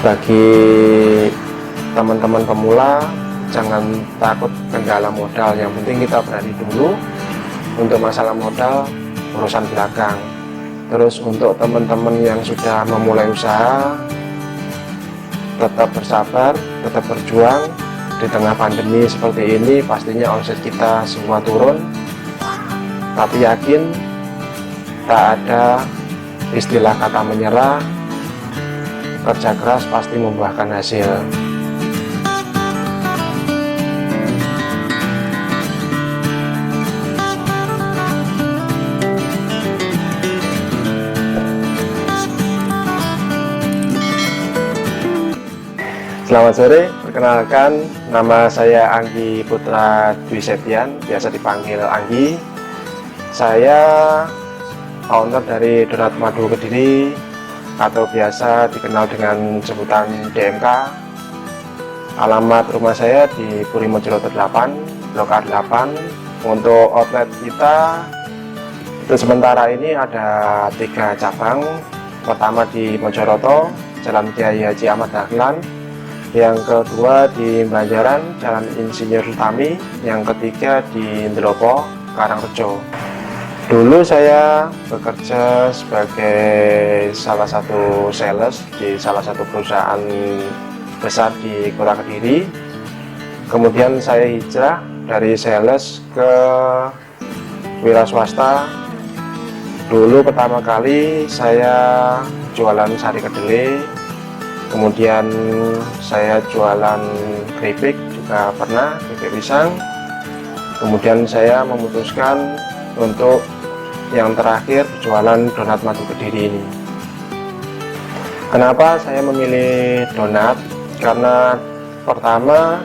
Bagi teman-teman pemula, jangan takut kendala modal, yang penting kita berani dulu. Untuk masalah modal urusan belakang. Terus untuk teman-teman yang sudah memulai usaha, tetap bersabar, tetap berjuang. Di tengah pandemi seperti ini pastinya omset kita semua turun, tapi yakin tak ada istilah kata menyerah. Kerja keras pasti membuahkan hasil. Selamat sore, perkenalkan nama saya Anggi Putra Dwi Septian, biasa dipanggil Anggi. Saya owner dari Donat Madu Kediri, atau biasa dikenal dengan sebutan DMK. Alamat rumah saya di Puri Mojokerto 8, Blok A8. Untuk outlet kita itu sementara ini ada 3 cabang. Pertama di Mojokerto, Jalan Kiai Haji Ahmad Dahlan. Yang kedua di Banjaran, Jalan Insinyur Utami. Yang ketiga di Ndelopo, Karangrejo. Dulu saya bekerja sebagai salah satu sales di salah satu perusahaan besar di Kota Kediri. Kemudian saya hijrah dari sales ke wira swasta. Dulu pertama kali saya jualan sari kedelai, kemudian saya jualan keripik juga pernah, keripik pisang. Kemudian saya memutuskan untuk yang terakhir jualan donat madu Kediri ini. Kenapa saya memilih donat? Karena pertama,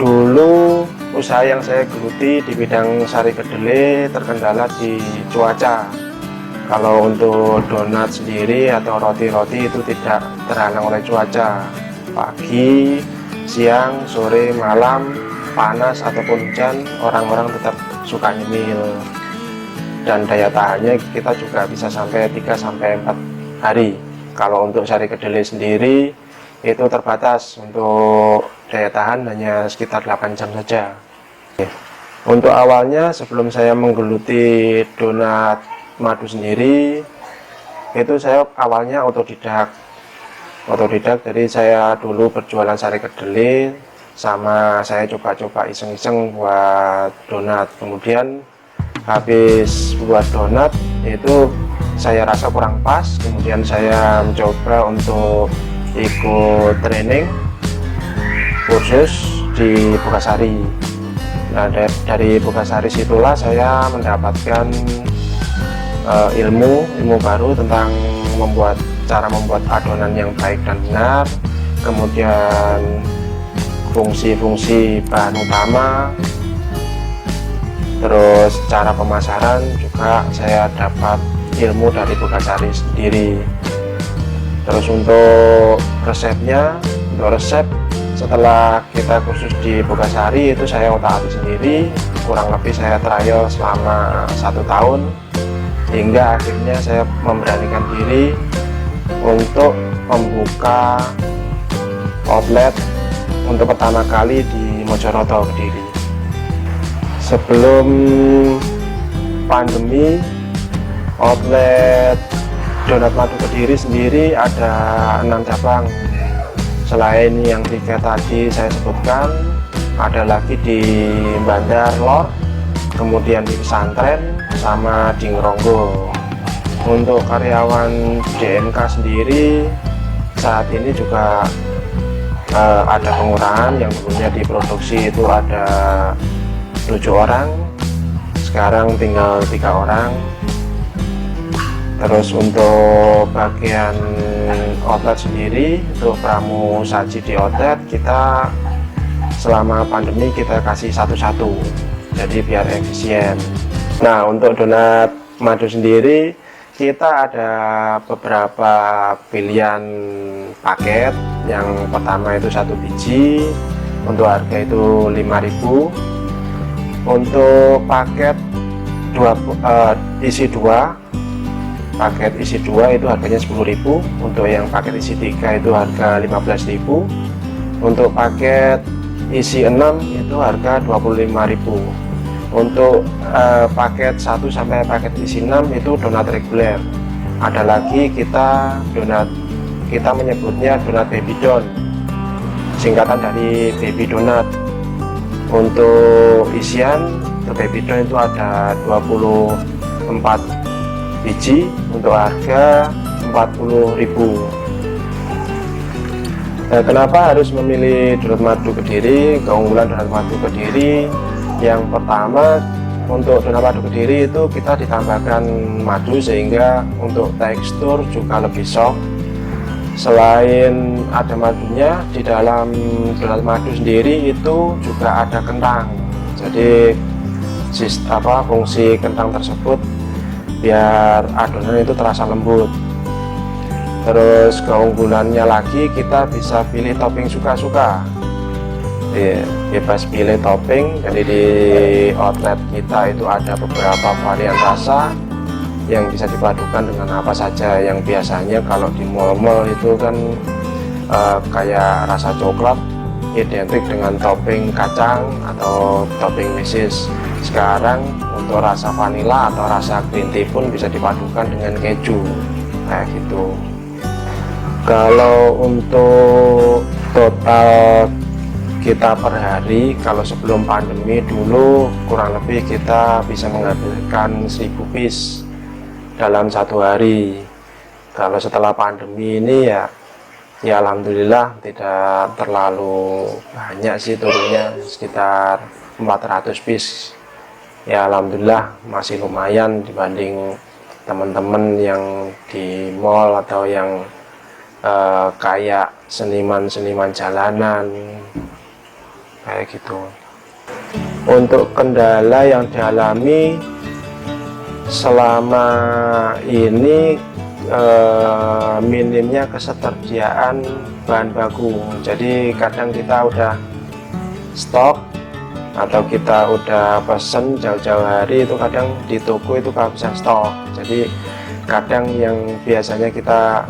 dulu usaha yang saya geluti di bidang sari kedelai terkendala di cuaca. Kalau untuk donat sendiri atau roti-roti itu tidak terhalang oleh cuaca. Pagi, siang, sore, malam, panas ataupun hujan, orang-orang tetap suka nyemil. Dan daya tahannya kita juga bisa sampai 3-4 hari. Kalau untuk sari kedelai sendiri itu terbatas, untuk daya tahan hanya sekitar 8 jam saja. Untuk awalnya sebelum saya menggeluti donat madu sendiri, itu saya awalnya otodidak. Jadi saya dulu berjualan sari kedelai, sama saya coba-coba iseng-iseng buat donat. Kemudian habis buat donat itu saya rasa kurang pas, kemudian saya mencoba untuk ikut training kursus di Bukasari. Nah, dari Bukasari situlah saya mendapatkan ilmu baru tentang cara membuat adonan yang baik dan benar, kemudian fungsi-fungsi bahan utama, terus cara pemasaran juga saya dapat ilmu dari Bukasari sendiri. Terus untuk resep setelah kita kursus di Bukasari itu saya otak-atik sendiri, kurang lebih saya trial selama 1 tahun, hingga akhirnya saya memberanikan diri untuk membuka outlet untuk pertama kali di Mojokerto Kediri. Sebelum pandemi, outlet donat madu Kediri sendiri ada 6 cabang. Selain yang 3 tadi saya sebutkan, ada lagi di Bandar Lor, kemudian di Pesantren, sama di Ngeronggo. Untuk karyawan DMK sendiri saat ini juga ada pengurangan. Yang dulunya diproduksi itu ada 7 orang, sekarang tinggal 3 orang. Terus untuk bagian outlet sendiri, untuk pramu saji di outlet kita selama pandemi kita kasih satu-satu, jadi biar efisien. Nah, untuk donat madu sendiri kita ada beberapa pilihan paket. Yang pertama itu 1 biji, untuk harga itu 5.000. Untuk paket isi 2 paket isi 2 itu harganya 10.000, untuk yang paket isi 3 itu harga 15.000, untuk paket isi 6 itu harga 25.000. Untuk paket 1 sampai paket isi 6 itu donat reguler. Ada lagi kita menyebutnya donat baby don, singkatan dari baby donat. Untuk isian untuk baby don itu ada 24 biji untuk harga 40.000. Nah, kenapa harus memilih donat madu Kediri? Keunggulan donat madu Kediri yang pertama, untuk donat madu Kediri itu kita ditambahkan madu sehingga untuk tekstur juga lebih soft. Selain ada madunya, di dalam donat madu sendiri itu juga ada kentang. Jadi fungsi kentang tersebut biar adonan itu terasa lembut. Terus keunggulannya lagi, kita bisa pilih topping suka-suka, bebas pilih topping. Jadi di outlet kita itu ada beberapa varian rasa yang bisa dipadukan dengan apa saja. Yang biasanya kalau di mall-mall itu kan kayak rasa coklat identik dengan topping kacang atau topping mesis. Sekarang untuk rasa vanila atau rasa green tea pun bisa dipadukan dengan keju kayak gitu. Kalau untuk total kita per hari, kalau sebelum pandemi dulu kurang lebih kita bisa menghabiskan 1000 piece dalam satu hari. Kalau setelah pandemi ini ya alhamdulillah tidak terlalu banyak sih turunnya, sekitar 400 piece. Ya alhamdulillah masih lumayan dibanding teman-teman yang di mall atau yang kayak seniman-seniman jalanan kayak gitu. Untuk kendala yang dialami selama ini, minimnya ketersediaan bahan baku. Jadi kadang kita udah stok atau kita udah pesen jauh-jauh hari, itu kadang di toko itu kehabisan stok. Jadi kadang yang biasanya kita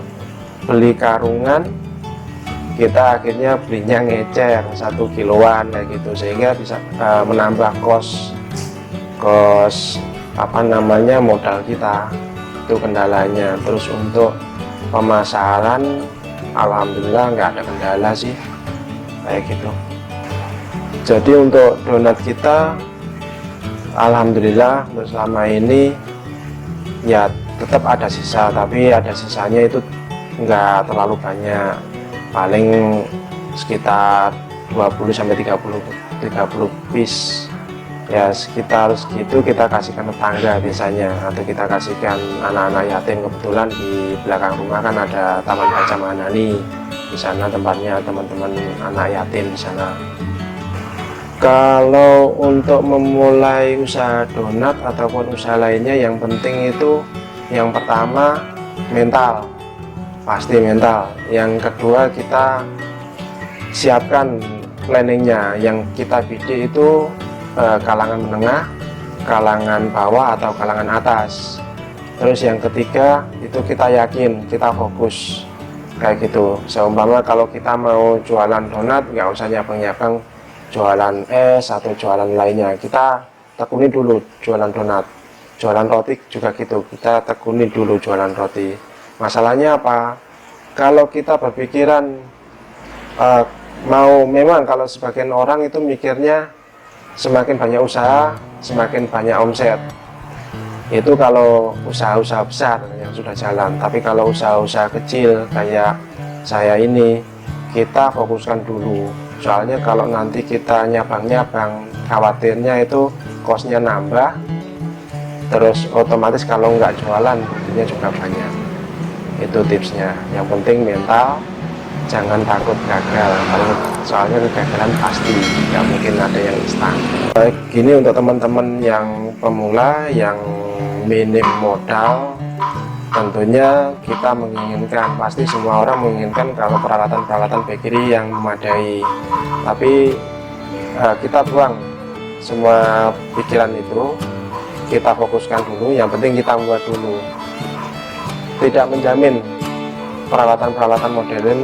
beli karungan, kita akhirnya belinya ngecer 1 kiloan kayak gitu, sehingga bisa menambah kos modal kita. Itu kendalanya. Terus untuk pemasaran alhamdulillah nggak ada kendala sih kayak gitu. Jadi untuk donat kita alhamdulillah untuk selama ini ya tetap ada sisa, tapi ada sisanya itu nggak terlalu banyak, paling sekitar 20-30 piece ya, sekitar segitu kita kasihkan tetangga biasanya, atau kita kasihkan anak-anak yatim. Kebetulan di belakang rumah kan ada Taman Baca Manani, di sana tempatnya teman-teman anak yatim di sana. Kalau untuk memulai usaha donat ataupun usaha lainnya, yang penting itu yang pertama mental, pasti mental. Yang kedua kita siapkan planningnya, yang kita bidik itu kalangan menengah, kalangan bawah atau kalangan atas. Terus yang ketiga itu kita yakin, kita fokus kayak gitu. Seumpama kalau kita mau jualan donat, nggak usah nyabang-nyabang jualan es atau jualan lainnya, kita tekuni dulu jualan donat. Jualan roti juga gitu, kita tekuni dulu jualan roti. Masalahnya apa? Kalau kita berpikiran memang kalau sebagian orang itu mikirnya semakin banyak usaha semakin banyak omset, itu kalau usaha-usaha besar yang sudah jalan. Tapi kalau usaha-usaha kecil kayak saya ini, kita fokuskan dulu. Soalnya kalau nanti kita nyabang-nyabang, khawatirnya itu kosnya nambah, terus otomatis kalau nggak jualan ruginya juga banyak. Itu tipsnya. Yang penting mental, jangan takut gagal, soalnya kegagalan pasti, nggak mungkin ada yang instan. Gini, untuk teman-teman yang pemula, yang minim modal, tentunya kita menginginkan, pasti semua orang menginginkan kalau peralatan bakery yang memadai. Tapi kita buang semua pikiran itu, kita fokuskan dulu, yang penting kita buat dulu. tidak menjamin peralatan-peralatan modern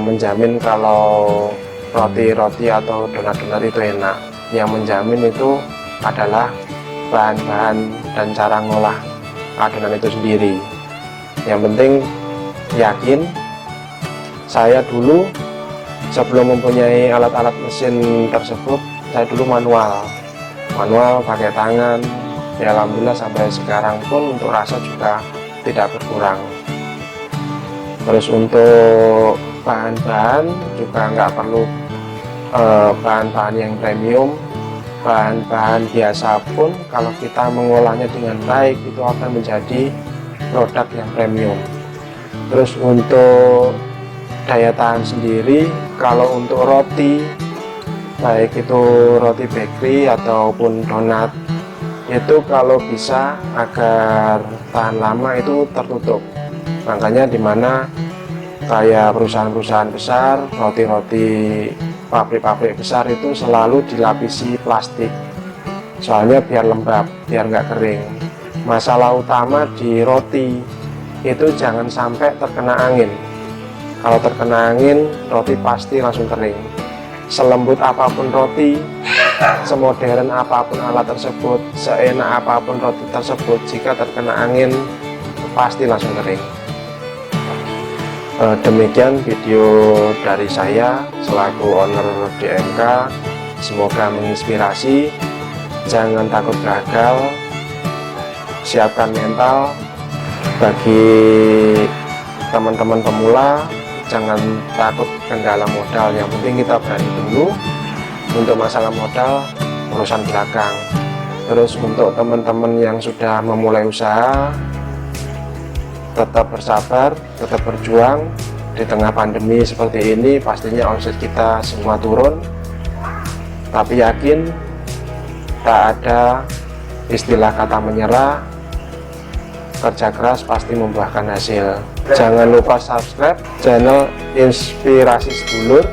menjamin kalau roti-roti atau donat-donat itu enak. Yang menjamin itu adalah bahan-bahan dan cara ngolah adonan itu sendiri. Yang penting yakin. Saya dulu sebelum mempunyai alat-alat mesin tersebut, saya dulu manual pakai tangan. Ya alhamdulillah sampai sekarang pun untuk rasa juga tidak berkurang. Terus untuk bahan-bahan juga nggak perlu bahan-bahan yang premium, bahan-bahan biasa pun kalau kita mengolahnya dengan baik itu akan menjadi produk yang premium. Terus untuk daya tahan sendiri, kalau untuk roti, baik itu roti bakery ataupun donat, itu kalau bisa agar tahan lama itu tertutup. Makanya dimana kayak perusahaan-perusahaan besar, roti-roti pabrik-pabrik besar itu selalu dilapisi plastik, soalnya biar lembab, biar nggak kering. Masalah utama di roti itu jangan sampai terkena angin. Kalau terkena angin, roti pasti langsung kering. Selembut apapun roti, semodern apapun alat tersebut, seenak apapun roti tersebut, jika terkena angin pasti langsung kering. Demikian video dari saya selaku owner DMK. Semoga menginspirasi. Jangan takut gagal, siapkan mental. Bagi teman-teman pemula, jangan takut kendala modal, yang penting kita berani dulu. Untuk masalah modal urusan belakang. Terus untuk teman-teman yang sudah memulai usaha, tetap bersabar, tetap berjuang. Di tengah pandemi seperti ini pastinya omset kita semua turun, tapi yakin tak ada istilah kata menyerah. Kerja keras pasti membuahkan hasil. Jangan lupa subscribe channel Inspirasi Sedulur